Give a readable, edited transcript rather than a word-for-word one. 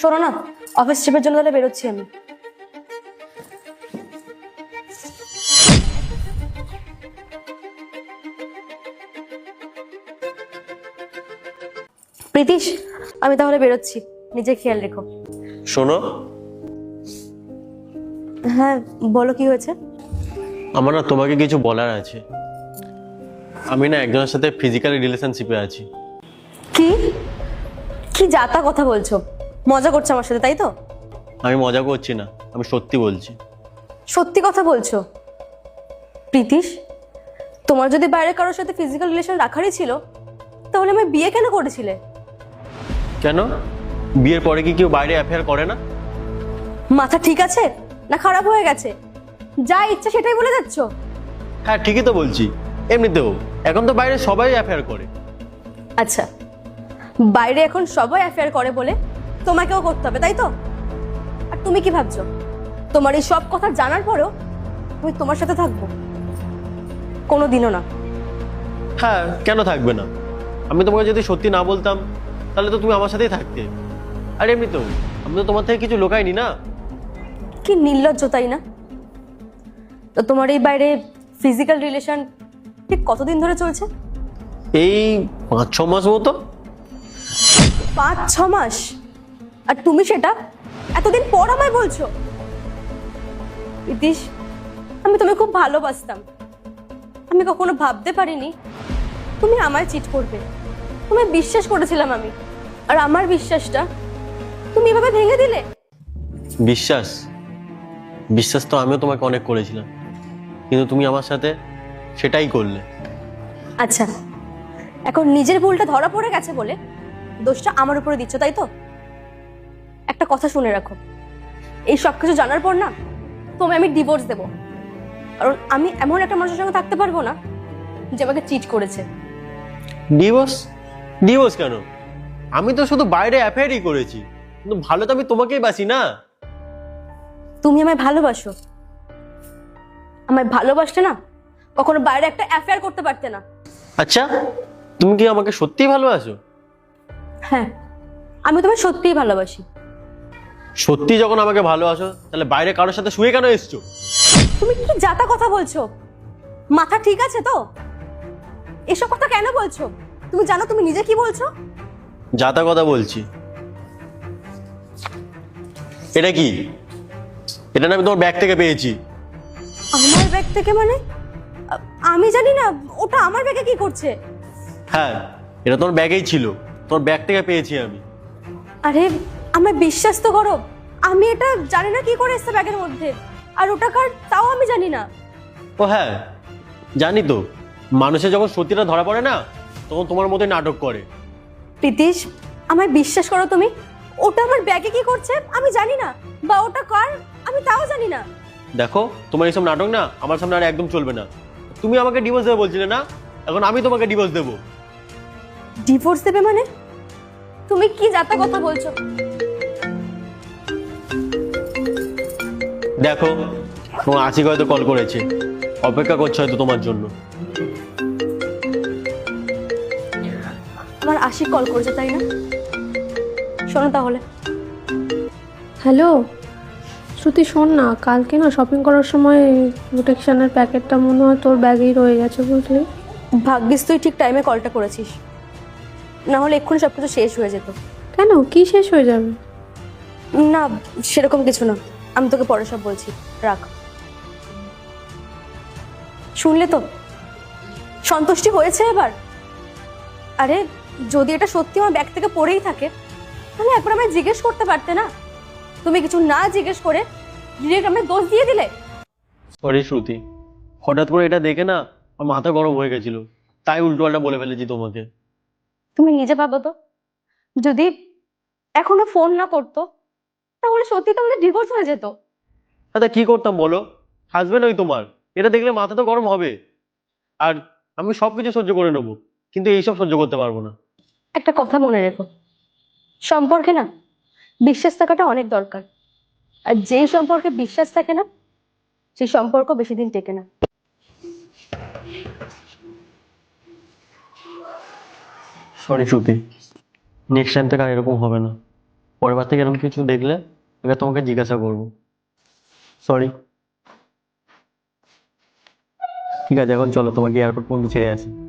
শোনো না, অফিস ট্রিপের জন্য তাহলে বেরোচ্ছি আমি। প্রীতিশ, আমি তাহলে বেরোচ্ছি, নিজের খেয়াল রেখো। শোনো, হ্যাঁ বলো, কি হয়েছে? আমার না তোমাকে কিছু বলার আছে। আমি না একজনের সাথে ফিজিক্যালি রিলেশনশিপে আছি। কি কি যাতা কথা বলছো? মজা করছো আমার সাথে, তাই তো? আমি মজা করছি না, আমি সত্যি বলছি। সত্যি কথা বলছো? প্রীতিশ, তোমার যদি বাইরে কারোর সাথে ফিজিক্যাল রিলেশন রাখারই ছিল, তাহলে আমি বিয়ে কেন করেছিলে? কেন? বিয়ের পরে কি কেউ বাইরে অ্যাফেয়ার করে না? মাথা ঠিক আছে না খারাপ হয়ে গেছে? যা ইচ্ছা সেটাই বলে যাচ্ছ। হ্যাঁ ঠিকই তো বলছি। এমনিতেও এখন তো বাইরে সবাই অ্যাফেয়ার করে। আচ্ছা, বাইরে এখন সবাই অ্যাফেয়ার করে বলে তোমাকেও করতে হবে, তাই তো? আর তুমি কি ভাবছো তোমার এই সব কথা জানার পরেও আমি তোমার সাথে থাকবো? কোনোদিনও না। হ্যাঁ, কেন থাকবে না? আমি তোমাকে যদি সত্যি না বলতাম তাহলে তো তুমি আমার সাথেই থাকতে। আর এমনিতেও আমি তো তোমার থেকে কিছু লুকাইনি না। কি নির্লজ্জ, তাই না? তো তোমার এই বাইরে ফিজিক্যাল রিলেশন ঠিক কতদিন ধরে চলছে? এই 5-6 মাস মতো। 5-6 মাস? আর তুমি সেটা এতদিন পর আমায় বলছো? ইতিশ, আমি তোমায় খুব ভালোবাসতাম। আমি কখনো ভাবতে পারিনি তুমি আমায় চিট করবে। তোমায় বিশ্বাস করেছিলাম আমি, আর আমার বিশ্বাসটা তুমি এভাবে ভেঙে দিলে। বিশ্বাস? বিশ্বাস তো আমিও তোমাকে অনেক করেছিলাম, কিন্তু তুমি আমার সাথে সেটাই করলে। আচ্ছা, এখন নিজের ভুলটা ধরা পড়ে গেছে বলে দোষটা আমার উপরে দিচ্ছ, তাই তো? একটা কথা শুনে রাখো, এই সব কিছু জানার পর না তোমায় আমি ডিভোর্স দেবো। কারণ আমি এমন একটা মানুষের সঙ্গে থাকতে পারবো না যে আমাকে চিট করেছে। ডিভোর্স? ডিভোর্স কেন? আমি তো শুধু বাইরে অ্যাফেয়ারই করেছি, কিন্তু ভালো তো আমি তোমাকেই বাসি না। তুমি আমায় ভালোবাসো? আমায় ভালোবাসতে না কখনো বাইরে একটা অ্যাফেয়ার করতে পারতে না। আচ্ছা, তুমি কি আমাকে সত্যিই ভালোবাসো? হ্যাঁ, আমি তোমায় সত্যিই ভালোবাসি। সত্যি যখন আমাকে ভালোবাসো তাহলে বাইরে কারোর সাথে শুয়ে কেন এসছো? তুমি কি যাতা কথা বলছো? মাথা ঠিক আছে তো? এসব কথা কেন বলছো? তুমি জানো তুমি নিজে কি বলছো? যাতা কথা বলছি। এটা কি? এটা না আমি তোমার ব্যাগ থেকে পেয়েছি। আমার ব্যাগ থেকে মানে? আমি জানি না ওটা আমার ব্যাগে কি করছে। হ্যাঁ, এটা তোমার ব্যাগেই ছিল, তোমার ব্যাগ থেকে পেয়েছি আমি। আরে আমায় বিশ্বাস তো করো, আমি এটা জানি না কি করে এসছে ব্যাগের মধ্যে। আর ওটা কার তাও আমি জানি না। ও হ্যাঁ, জানি তো। মানুষের যখন সত্যিটা ধরা পড়ে না, তখন তোমার মতোই নাটক করে। প্রীতিশ, আমায় বিশ্বাস করো তুমি, ওটা আমার ব্যাগে কি করছে আমি জানি না, বা ওটা কার আমি তাও জানি না। দেখো, তোমার এইসব নাটক না আমার সামনে আর একদম চলবে না। তুমি আমাকে ডিভোর্স দেবে বলছিলে না, এখন আমি তোমাকে ডিভোর্স দেবো। ডিভোর্স দেবে মানে? তুমি কি যাতা কথা বলছো? দেখো, তোমার আশিক হয়তো কল করেছে, অপেক্ষা করছে হয়তো তোমার জন্য। আমার আশিক কল করেছে, তাই না? শোনো তাহলে। হ্যালো শ্রুতি, শোন না, কালকে না শপিং করার সময় প্রোটেকশনের প্যাকেটটা মনে হয় তোর ব্যাগেই রয়ে গেছে, বুঝলি? ভাগ্যিস তুই ঠিক টাইমে কলটা করেছিস, না হলে এক্ষুনি সবকিছু শেষ হয়ে যেত। কেন, কি শেষ হয়ে যাবে? না, সেরকম কিছু না, আমি তোকে পরে সব বলছি, রাখ। শুনলে তো, সন্তুষ্টি হয়েছে এবার? আরে যদি এটা সত্যি আমার ব্যাগ থেকে পড়েই থাকে, তাহলে একবার আমায় জিজ্ঞেস করতে পারতে না? তুমি কিছু না জিজ্ঞেস করে ডিরেক্ট আমায় দোষ দিয়ে দিলে। সরি শ্রুতি, হঠাৎ করে এটা দেখে না আমার মাথা গরম হয়ে গেছিল, তাই উল্টোপাল্টা বলে ফেলেছি তোমাকে। তুমি নিজে ভাবো তো, যদি এখনো ফোন না করতো তাহলে সত্যি তো আমাদের ডিভোর্স হয়ে যেত। আচ্ছা কি করতাম বলো? হাজবেন্ড ওই তোমার, এটা দেখলে মাথা তো গরম হবে। আর আমি সবকিছু সহ্য করে নেবো, কিন্তু এইসব সহ্য করতে পারবো না। একটা কথা মনে রেখো, সম্পর্কে না বিশ্বাস থাকাটা অনেক দরকার। আর যেই সম্পর্কে বিশ্বাস থাকে না, সেই সম্পর্ক বেশি দিন টেকে না। সরি শ্রুতি, নেক্সট টাইম থেকে আর এরকম হবে না। পরের বার থেকে এরকম কিছু দেখলে এবার তোমাকে জিজ্ঞাসা করবো। সরি। ঠিক আছে, এখন চলো, তোমাকে এয়ারপোর্ট পর্যন্ত ছেড়ে আসি।